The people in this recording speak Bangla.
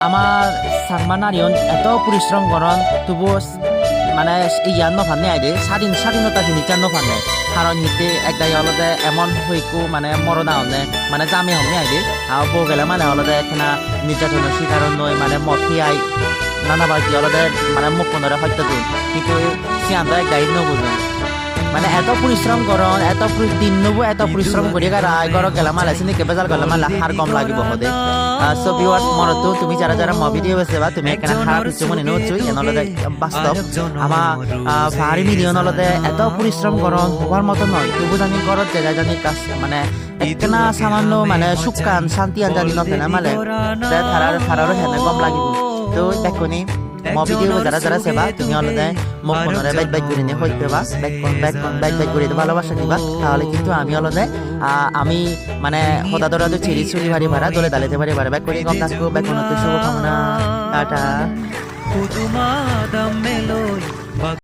আমার সাংমানারিয়ন এত পরিশ্রম করন তবু মানে ইয়ার নফানে আইদে স্বাধীনতা জিনিসটার নফানে কারণ হিতে একদাই অলদে এমন হইকু মানে মরদা হনে মানে জামে হমনে আইদে আর বউ গেলে মানে অলদে এখানে নির্যাতনের শিকার নয় মানে মথি আই নানা বাকি অলদে মানে মুখ মনরে হত্য দিন কিন্তু সিয়ান্ত একদাই নবুঝুন মানে এত পরিশ্রম করন দিন নবু এত পরিশ্রম করি রায় গর গেলাম আলাইছিনি কে বেজাল গেলাম হার কম লাগিব হদে সো ভিউয়ার্স মরতো তুমি যারা যারা ম ভিডিও বেছে বা তুমি এখানে খারাপ কিছু মনে নচুই এনলদে বাস্তব আমা ভারি মিলিয়ন অলদে এত পরিশ্রম করন হবার মতো নয় তবু জানি করত জায়গা জানি কাজ মানে একখানা সামান্য মানে সুকান শান্তি আনজানি নথেনা মানে থারার হেনে কম লাগিব তো দেখুনি ম ভিডিও যারা যারা সেবা তুমি অলদে মুখ মনরে বাইক করে নিয়ে হইতে বা বাইক করে ভালোবাসা দিবা তাহলে কিন্তু আমি অলদে আমি মানে হদা দরা তো ছেড়ি ছুরি ভারি ভাড়া দলে দালিতে ভারি ভাড়া ব্যাক করে কম থাকবো ব্যাক শুভকামনা টাটা